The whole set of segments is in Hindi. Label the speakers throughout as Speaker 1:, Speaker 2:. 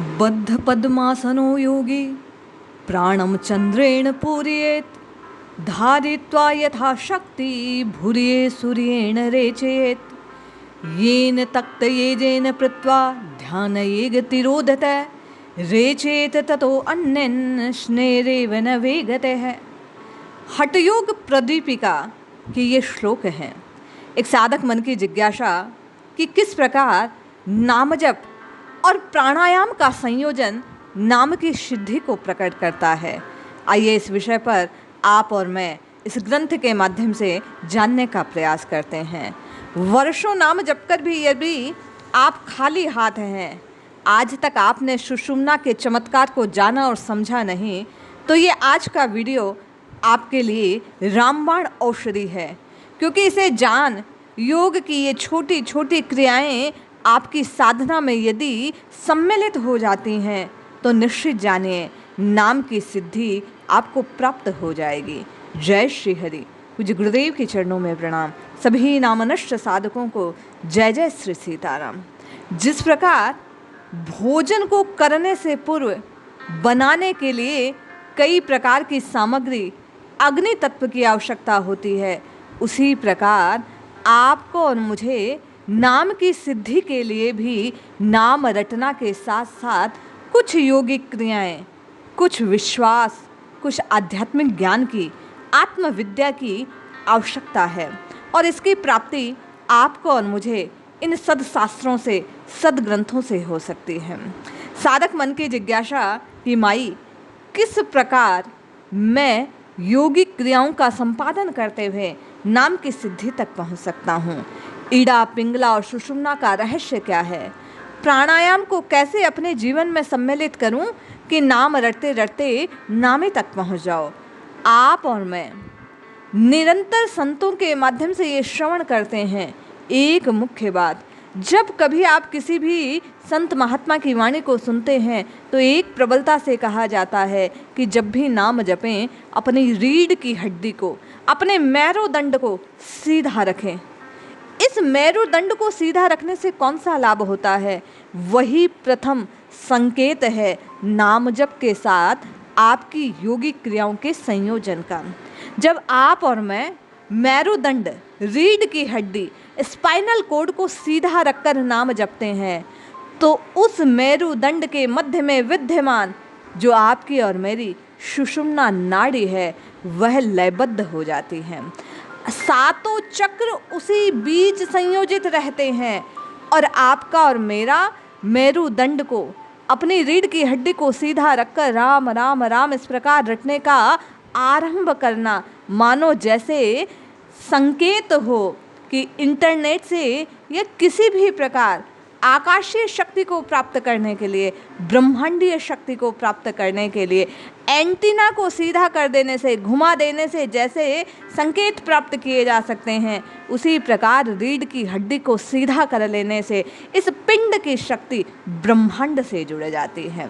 Speaker 1: बद्ध पद्मासनो योगी प्राणं चंद्रेण पूरयेत् धारयित्वा यथा शक्ति भूर्ये सूर्येण रेचयेत् येन तक्तयेजेन कृत्वा ध्यानये तिरोधते रेचेत ततो अन्यन् स्नेरेव न वेगते है। हठयोग प्रदीपिका की ये श्लोक है। एक साधक मन की जिज्ञासा कि किस प्रकार नामजप और प्राणायाम का संयोजन नाम की सिद्धि को प्रकट करता है। आइए इस विषय पर आप और मैं इस ग्रंथ के माध्यम से जानने का प्रयास करते हैं। वर्षों नाम जप कर भी यदि आप खाली हाथ हैं, आज तक आपने सुषुम्ना के चमत्कार को जाना और समझा नहीं, तो ये आज का वीडियो आपके लिए रामबाण औषधि है। क्योंकि इसे जान योग की ये छोटी छोटी क्रियाएं आपकी साधना में यदि सम्मिलित हो जाती हैं तो निश्चित जानिए नाम की सिद्धि आपको प्राप्त हो जाएगी। जय श्री हरि। पूज्य गुरुदेव के चरणों में प्रणाम। सभी नामनष्ट साधकों को जय जय श्री सीताराम। जिस प्रकार भोजन को करने से पूर्व बनाने के लिए कई प्रकार की सामग्री अग्नि तत्व की आवश्यकता होती है, उसी प्रकार आपको और मुझे नाम की सिद्धि के लिए भी नाम रटना के साथ साथ कुछ योगिक क्रियाएं, कुछ विश्वास, कुछ आध्यात्मिक ज्ञान की, आत्मविद्या की आवश्यकता है। और इसकी प्राप्ति आपको और मुझे इन सदशास्त्रों से, सदग्रंथों से हो सकती है। साधक मन की जिज्ञासा कि माई किस प्रकार मैं योगिक क्रियाओं का संपादन करते हुए नाम की सिद्धि तक पहुंच सकता हूं। ईड़ा, पिंगला और सुषुम्ना का रहस्य क्या है? प्राणायाम को कैसे अपने जीवन में सम्मिलित करूं कि नाम रटते रटते नामे तक पहुंच जाओ। आप और मैं निरंतर संतों के माध्यम से ये श्रवण करते हैं। एक मुख्य बात, जब कभी आप किसी भी संत महात्मा की वाणी को सुनते हैं तो एक प्रबलता से कहा जाता है कि जब भी नाम जपें अपनी रीढ़ की हड्डी को, अपने मेरुदंड को सीधा रखें। इस मेरुदंड को सीधा रखने से कौन सा लाभ होता है? वही प्रथम संकेत है नाम जप के साथ आपकी योगिक क्रियाओं के संयोजन का। जब आप और मैं मेरुदंड, रीढ़ की हड्डी, स्पाइनल कोड को सीधा रखकर नाम जपते हैं तो उस मेरुदंड के मध्य में विद्यमान जो आपकी और मेरी सुषुम्ना नाड़ी है वह लयबद्ध हो जाती है। सातों चक्र उसी बीच संयोजित रहते हैं और आपका और मेरा मेरुदंड को, अपनी रीढ़ की हड्डी को सीधा रखकर राम राम राम इस प्रकार रटने का आरंभ करना मानो जैसे संकेत हो कि इंटरनेट से या किसी भी प्रकार आकाशीय शक्ति को प्राप्त करने के लिए, ब्रह्मांडीय शक्ति को प्राप्त करने के लिए एंटीना को सीधा कर देने से, घुमा देने से जैसे संकेत प्राप्त किए जा सकते हैं, उसी प्रकार रीढ़ की हड्डी को सीधा कर लेने से इस पिंड की शक्ति ब्रह्मांड से जुड़ जाती है।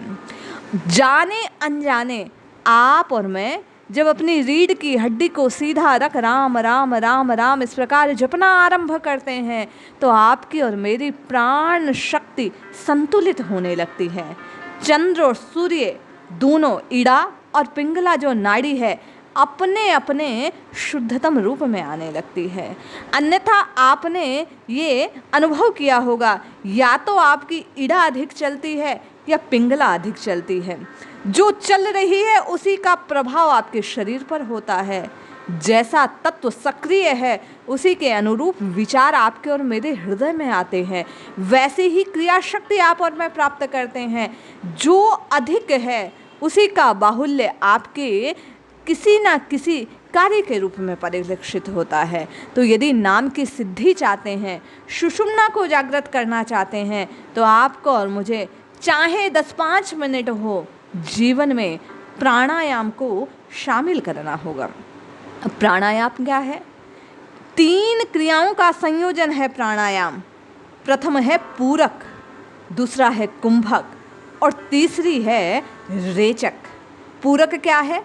Speaker 1: जाने अनजाने आप और मैं जब अपनी रीढ़ की हड्डी को सीधा रख राम राम राम राम इस प्रकार जपना आरंभ करते हैं तो आपकी और मेरी प्राण शक्ति संतुलित होने लगती है। चंद्र और सूर्य दोनों, ईड़ा और पिंगला जो नाड़ी है, अपने अपने शुद्धतम रूप में आने लगती है। अन्यथा आपने ये अनुभव किया होगा, या तो आपकी ईड़ा अधिक चलती है या पिंगला अधिक चलती है। जो चल रही है उसी का प्रभाव आपके शरीर पर होता है। जैसा तत्व सक्रिय है उसी के अनुरूप विचार आपके और मेरे हृदय में आते हैं, वैसे ही क्रिया शक्ति आप और मैं प्राप्त करते हैं। जो अधिक है उसी का बाहुल्य आपके किसी ना किसी कार्य के रूप में परिलक्षित होता है। तो यदि नाम की सिद्धि चाहते हैं, सुषुम्ना को जागृत करना चाहते हैं, तो आपको और मुझे चाहे 10-5 मिनट हो, जीवन में प्राणायाम को शामिल करना होगा। अब प्राणायाम क्या है? 3 क्रियाओं का संयोजन है प्राणायाम। प्रथम है पूरक, दूसरा है कुंभक और तीसरी है रेचक। पूरक क्या है?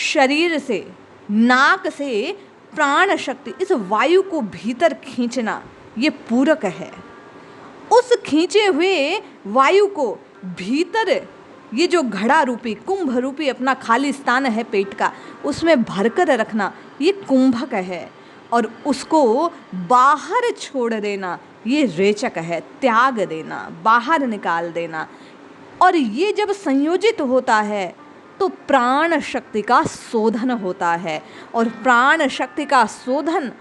Speaker 1: शरीर से, नाक से प्राण शक्ति, इस वायु को भीतर खींचना, ये पूरक है। उस खींचे हुए वायु को भीतर ये जो घड़ा रूपी, कुंभ रूपी अपना खाली स्थान है पेट का, उसमें भरकर रखना, ये कुंभक है। और उसको बाहर छोड़ देना, ये रेचक है। त्याग देना, बाहर निकाल देना। और ये जब संयोजित होता है तो प्राण शक्ति का शोधन होता है। और प्राण शक्ति का शोधन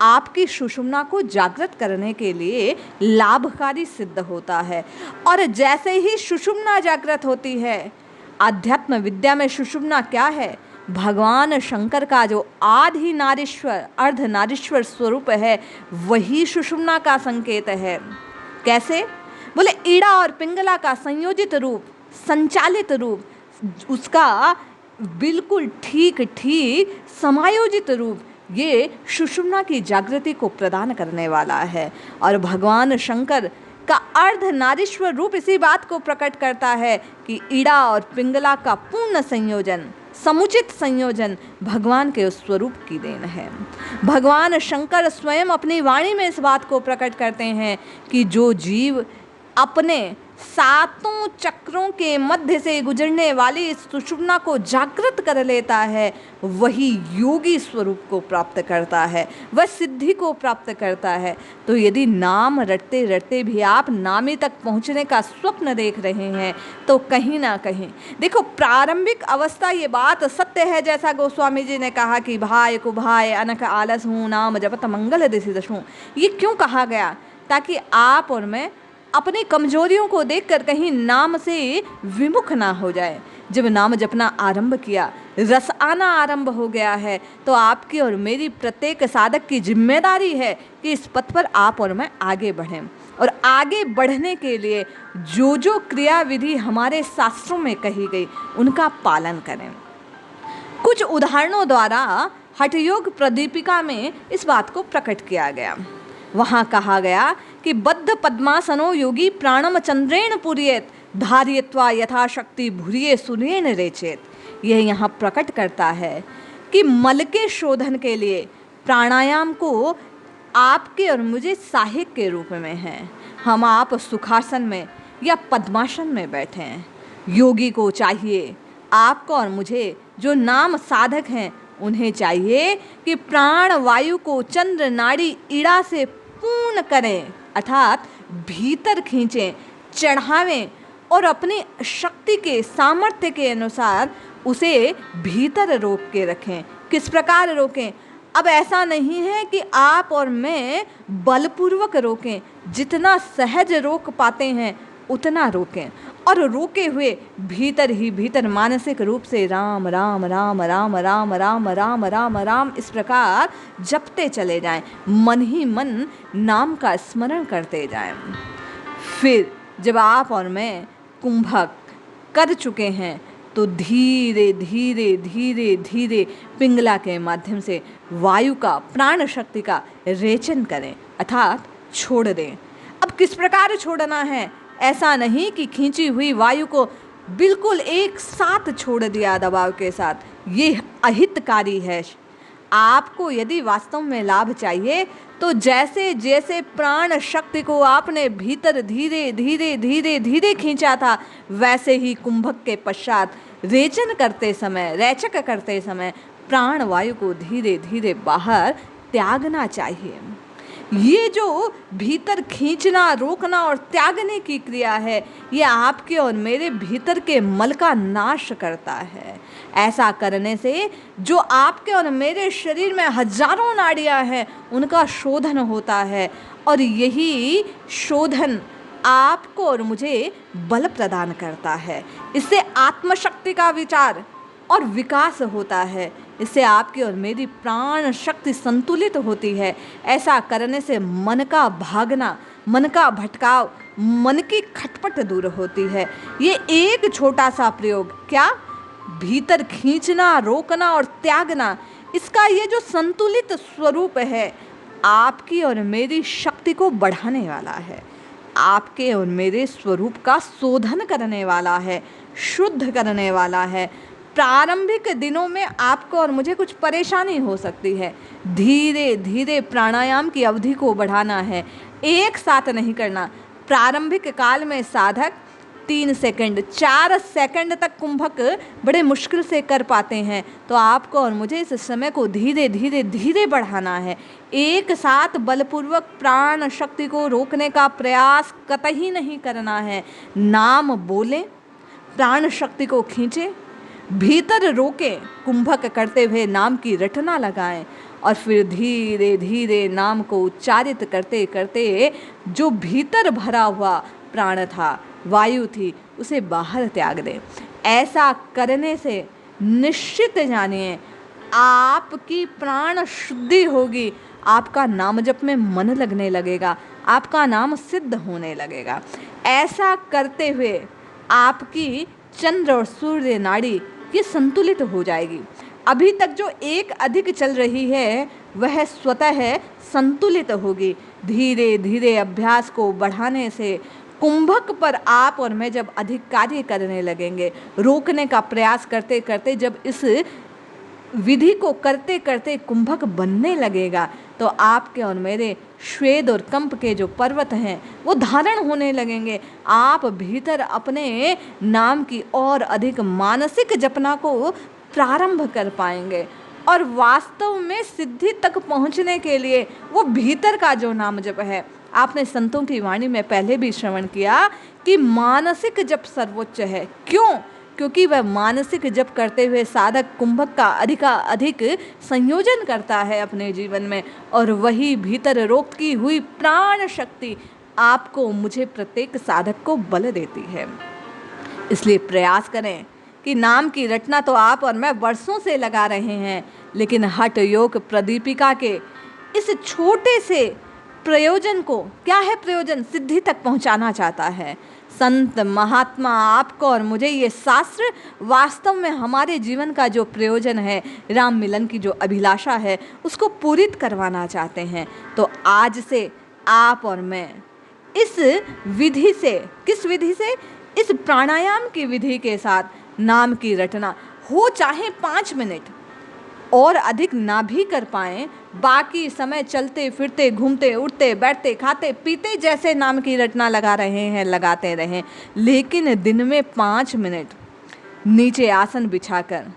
Speaker 1: आपकी सुषुम्ना को जागृत करने के लिए लाभकारी सिद्ध होता है। और जैसे ही सुषुम्ना जागृत होती है, आध्यात्म विद्या में सुषुम्ना क्या है? भगवान शंकर का जो आधि नारीश्वर, अर्ध नारीश्वर स्वरूप है, वही सुषुम्ना का संकेत है। कैसे? बोले ईड़ा और पिंगला का संयोजित रूप, संचालित रूप, उसका बिल्कुल ठीक ठीक समायोजित रूप, ये सुषुम्ना की जागृति को प्रदान करने वाला है। और भगवान शंकर का अर्ध नारीश्वर रूप इसी बात को प्रकट करता है कि ईड़ा और पिंगला का पूर्ण संयोजन, समुचित संयोजन भगवान के उस स्वरूप की देन है। भगवान शंकर स्वयं अपनी वाणी में इस बात को प्रकट करते हैं कि जो जीव अपने सातों चक्रों के मध्य से गुजरने वाली इस सुषुम्ना को जागृत कर लेता है, वही योगी स्वरूप को प्राप्त करता है, वह सिद्धि को प्राप्त करता है। तो यदि नाम रटते रटते भी आप नामी तक पहुंचने का स्वप्न देख रहे हैं, तो कहीं ना कहीं देखो, प्रारंभिक अवस्था ये बात सत्य है, जैसा गोस्वामी जी ने कहा कि भाय कुभाय अनक आलस हूँ, नाम जपत मंगल दिशि दशूं। ये क्यों कहा गया? ताकि आप और मैं अपनी कमजोरियों को देखकर कहीं नाम से विमुख ना हो जाए। जब नाम जपना आरंभ किया, रस आना आरंभ हो गया है, तो आपकी और मेरी प्रत्येक साधक की जिम्मेदारी है कि इस पथ पर आप और मैं आगे बढ़ें। और आगे बढ़ने के लिए जो जो क्रिया विधि हमारे शास्त्रों में कही गई, उनका पालन करें। कुछ उदाहरणों द्वारा हठयोग प्रदीपिका में इस बात को प्रकट किया गया। वहाँ कहा गया कि बद्ध पद्मासनो योगी प्राणम चंद्रेण पुरियेत, धार्यत्वा यथाशक्ति भूरिये सूर्येण रेचेत। यह यहाँ प्रकट करता है कि मल के शोधन के लिए प्राणायाम को आपके और मुझे सहायक के रूप में है। हम आप सुखासन में या पद्मासन में बैठे हैं, योगी को चाहिए, आपको और मुझे जो नाम साधक हैं, उन्हें चाहिए कि प्राण वायु को चंद्र नाड़ी ईड़ा से पूर्ण करें, अर्थात भीतर खींचें, चढ़ावें और अपनी शक्ति के सामर्थ्य के अनुसार उसे भीतर रोक के रखें। किस प्रकार रोकें? अब ऐसा नहीं है कि आप और मैं बलपूर्वक रोकें, जितना सहज रोक पाते हैं उतना रोकें। और रोके हुए भीतर ही भीतर मानसिक रूप से राम राम राम राम राम राम राम राम राम इस प्रकार जपते चले जाएं, मन ही मन नाम का स्मरण करते जाएं। फिर जब आप और मैं कुंभक कर चुके हैं, तो धीरे धीरे धीरे धीरे पिंगला के माध्यम से वायु का, प्राण शक्ति का रेचन करें, अर्थात छोड़ दें। अब किस प्रकार छोड़ना है? ऐसा नहीं कि खींची हुई वायु को बिल्कुल एक साथ छोड़ दिया दबाव के साथ, ये अहितकारी है। आपको यदि वास्तव में लाभ चाहिए, तो जैसे जैसे प्राण शक्ति को आपने भीतर धीरे धीरे धीरे धीरे खींचा था, वैसे ही कुंभक के पश्चात रेचन करते समय, रेचक करते समय प्राण वायु को धीरे धीरे बाहर त्यागना चाहिए। ये जो भीतर खींचना, रोकना और त्यागने की क्रिया है, ये आपके और मेरे भीतर के मल का नाश करता है। ऐसा करने से जो आपके और मेरे शरीर में हजारों नाड़ियां हैं, उनका शोधन होता है। और यही शोधन आपको और मुझे बल प्रदान करता है। इससे आत्मशक्ति का विचार और विकास होता है। इससे आपकी और मेरी प्राण शक्ति संतुलित होती है। ऐसा करने से मन का भागना, मन का भटकाव, मन की खटपट दूर होती है। ये एक छोटा सा प्रयोग, क्या भीतर खींचना, रोकना और त्यागना, इसका ये जो संतुलित स्वरूप है, आपकी और मेरी शक्ति को बढ़ाने वाला है, आपके और मेरे स्वरूप का शोधन करने वाला है, शुद्ध करने वाला है। प्रारंभिक दिनों में आपको और मुझे कुछ परेशानी हो सकती है। धीरे धीरे प्राणायाम की अवधि को बढ़ाना है, एक साथ नहीं करना। प्रारंभिक काल में साधक 3 सेकंड, 4 सेकंड तक कुंभक बड़े मुश्किल से कर पाते हैं। तो आपको और मुझे इस समय को धीरे धीरे धीरे बढ़ाना है। एक साथ बलपूर्वक प्राण शक्ति को रोकने का प्रयास कतई नहीं करना है। नाम बोलें, प्राण शक्ति को खींचें, भीतर रोकें, कुंभक करते हुए नाम की रटना लगाएं और फिर धीरे धीरे नाम को उच्चारित करते करते जो भीतर भरा हुआ प्राण था, वायु थी, उसे बाहर त्याग दें। ऐसा करने से निश्चित जानिए आपकी प्राण शुद्धि होगी, आपका नाम जप में मन लगने लगेगा, आपका नाम सिद्ध होने लगेगा। ऐसा करते हुए आपकी चंद्र और सूर्य नाड़ी ये संतुलित हो जाएगी। अभी तक जो एक अधिक चल रही है वह स्वतः संतुलित होगी। धीरे धीरे अभ्यास को बढ़ाने से कुंभक पर आप और मैं जब अधिक कार्य करने लगेंगे, रोकने का प्रयास करते करते जब इस विधि को करते करते कुंभक बनने लगेगा, तो आपके और मेरे श्वेद और कंप के जो पर्वत हैं वो धारण होने लगेंगे। आप भीतर अपने नाम की और अधिक मानसिक जपना को प्रारंभ कर पाएंगे और वास्तव में सिद्धि तक पहुंचने के लिए वो भीतर का जो नाम जप है, आपने संतों की वाणी में पहले भी श्रवण किया कि मानसिक जप सर्वोच्च है। क्यों? क्योंकि वह मानसिक जप करते हुए साधक कुंभक का अधिक संयोजन करता है अपने जीवन में, और वही भीतर रोक की हुई प्राण शक्ति आपको मुझे प्रत्येक साधक को बल देती है। इसलिए प्रयास करें कि नाम की रचना तो आप और मैं वर्षों से लगा रहे हैं, लेकिन हठ योग प्रदीपिका के इस छोटे से प्रयोजन को, क्या है प्रयोजन, सिद्धि तक पहुंचाना चाहता है। संत महात्मा आपको और मुझे ये शास्त्र वास्तव में हमारे जीवन का जो प्रयोजन है, राम मिलन की जो अभिलाषा है, उसको पूरित करवाना चाहते हैं। तो आज से आप और मैं इस विधि से, किस विधि से, इस प्राणायाम की विधि के साथ नाम की रटना हो, चाहे 5 मिनट और अधिक ना भी कर पाएं, बाकी समय चलते फिरते घूमते उठते बैठते खाते पीते जैसे नाम की रटना लगा रहे हैं लगाते रहें, लेकिन दिन में 5 मिनट नीचे आसन बिछाकर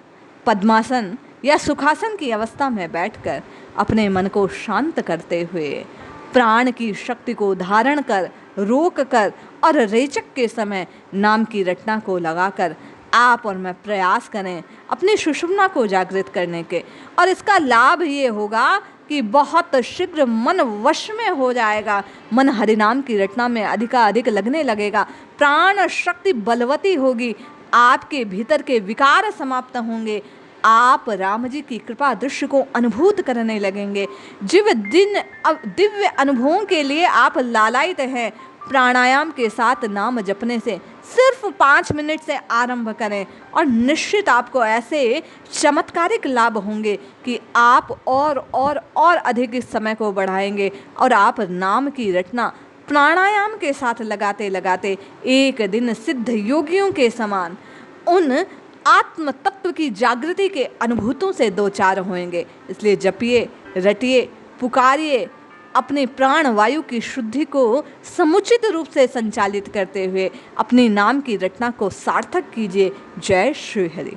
Speaker 1: पद्मासन या सुखासन की अवस्था में बैठकर अपने मन को शांत करते हुए प्राण की शक्ति को धारण कर, रोक कर और रेचक के समय नाम की रटना को लगाकर आप और मैं प्रयास करें अपनी सुषुम्ना को जागृत करने के। और इसका लाभ ये होगा कि बहुत शीघ्र मन वश में हो जाएगा, मन हरिनाम की रटना में अधिकाधिक लगने लगेगा, प्राण शक्ति बलवती होगी, आपके भीतर के विकार समाप्त होंगे, आप राम जी की कृपा दृश्य को अनुभूत करने लगेंगे। दिव्य अनुभवों के लिए आप लालायित हैं। प्राणायाम के साथ नाम जपने से सिर्फ 5 मिनट से आरंभ करें और निश्चित आपको ऐसे चमत्कारिक लाभ होंगे कि आप और अधिक इस समय को बढ़ाएंगे और आप नाम की रटना प्राणायाम के साथ लगाते लगाते एक दिन सिद्ध योगियों के समान उन आत्म तत्व की जागृति के अनुभूतों से दो चार होंगे। इसलिए जपिए, रटिए, पुकारिए, अपने प्राण वायु की शुद्धि को समुचित रूप से संचालित करते हुए अपने नाम की रचना को सार्थक कीजिए। जय श्री हरि।